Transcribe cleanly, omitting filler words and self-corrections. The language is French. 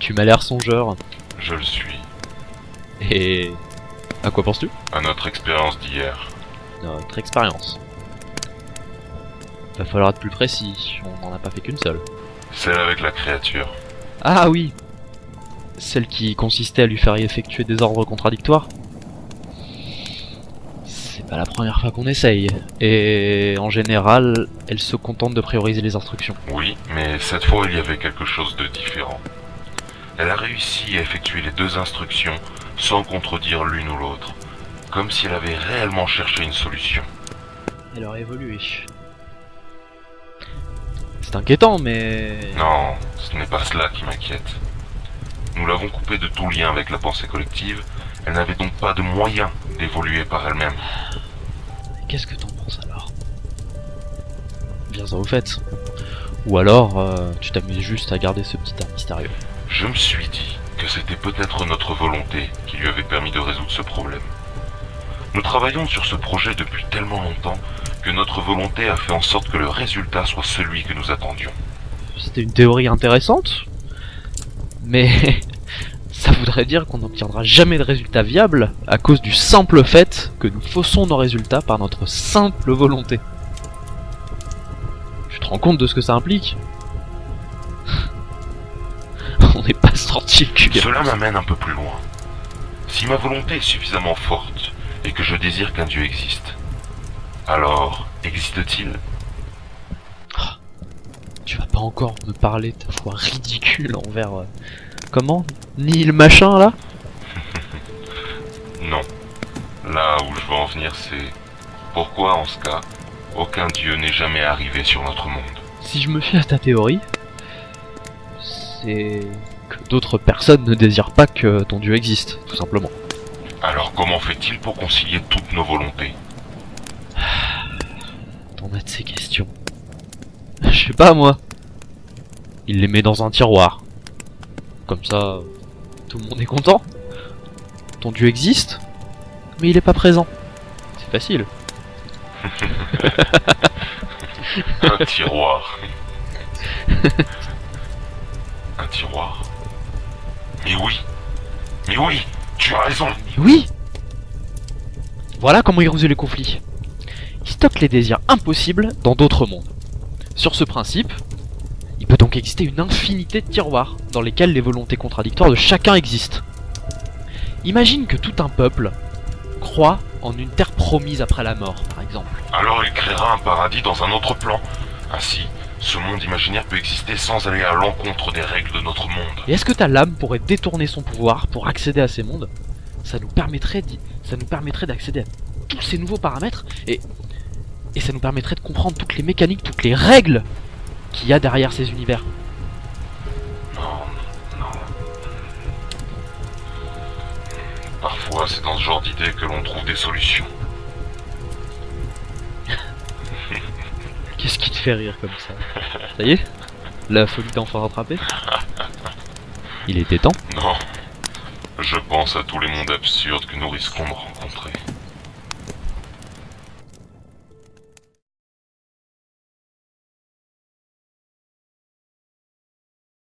Tu m'as l'air songeur. Je le suis. Et... à quoi penses-tu? À notre expérience d'hier. Notre expérience. Va falloir être plus précis, on n'en a pas fait qu'une seule. Celle avec la créature. Ah oui! Celle qui consistait à lui faire effectuer des ordres contradictoires. C'est pas la première fois qu'on essaye. Et en général, elle se contente de prioriser les instructions. Oui, mais cette fois il y avait quelque chose de différent. Elle a réussi à effectuer les deux instructions sans contredire l'une ou l'autre. Comme si elle avait réellement cherché une solution. Elle aurait évolué. C'est inquiétant, mais... Non, ce n'est pas cela qui m'inquiète. Nous l'avons coupée de tout lien avec la pensée collective. Elle n'avait donc pas de moyen d'évoluer par elle-même. Qu'est-ce que t'en penses alors? Bien ça au fait. Ou alors, tu t'amuses juste à garder ce petit air mystérieux. Je me suis dit que c'était peut-être notre volonté qui lui avait permis de résoudre ce problème. Nous travaillons sur ce projet depuis tellement longtemps que notre volonté a fait en sorte que le résultat soit celui que nous attendions. C'était une théorie intéressante, mais ça voudrait dire qu'on n'obtiendra jamais de résultat viable à cause du simple fait que nous faussons nos résultats par notre simple volonté. Tu te rends compte de ce que ça implique? On n'est pas sorti le cul. Cela m'amène un peu plus loin. Si ma volonté est suffisamment forte et que je désire qu'un Dieu existe, alors existe-t-il? Tu vas pas encore me parler de ta foi ridicule envers... comment? Ni le machin là? Non. Là où je veux en venir, c'est... pourquoi en ce cas, aucun Dieu n'est jamais arrivé sur notre monde? Si je me fie à ta théorie, c'est que d'autres personnes ne désirent pas que ton Dieu existe, tout simplement. Alors comment fait-il pour concilier toutes nos volontés? T'en as de ces questions. Je sais pas moi. Il les met dans un tiroir. Comme ça, tout le monde est content. Ton Dieu existe, mais il est pas présent. C'est facile. Un tiroir. Un tiroir. Mais oui, tu as raison. Oui. Voilà comment il résout les conflits. Il stocke les désirs impossibles dans d'autres mondes. Sur ce principe, il peut donc exister une infinité de tiroirs dans lesquels les volontés contradictoires de chacun existent. Imagine que tout un peuple croit en une terre promise après la mort, par exemple. Alors il créera un paradis dans un autre plan. Ainsi, ce monde imaginaire peut exister sans aller à l'encontre des règles de notre monde. Et est-ce que ta lame pourrait détourner son pouvoir pour accéder à ces mondes? Ça nous permettrait d'accéder à tous ces nouveaux paramètres et ça nous permettrait de comprendre toutes les mécaniques, toutes les règles qu'il y a derrière ces univers. Non. Parfois, c'est dans ce genre d'idées que l'on trouve des solutions. Qu'est-ce qui te fait rire comme ça? Ça y est? La folie d'enfant rattrapée? Il était temps. Non. Je pense à tous les mondes absurdes que nous risquons de rencontrer.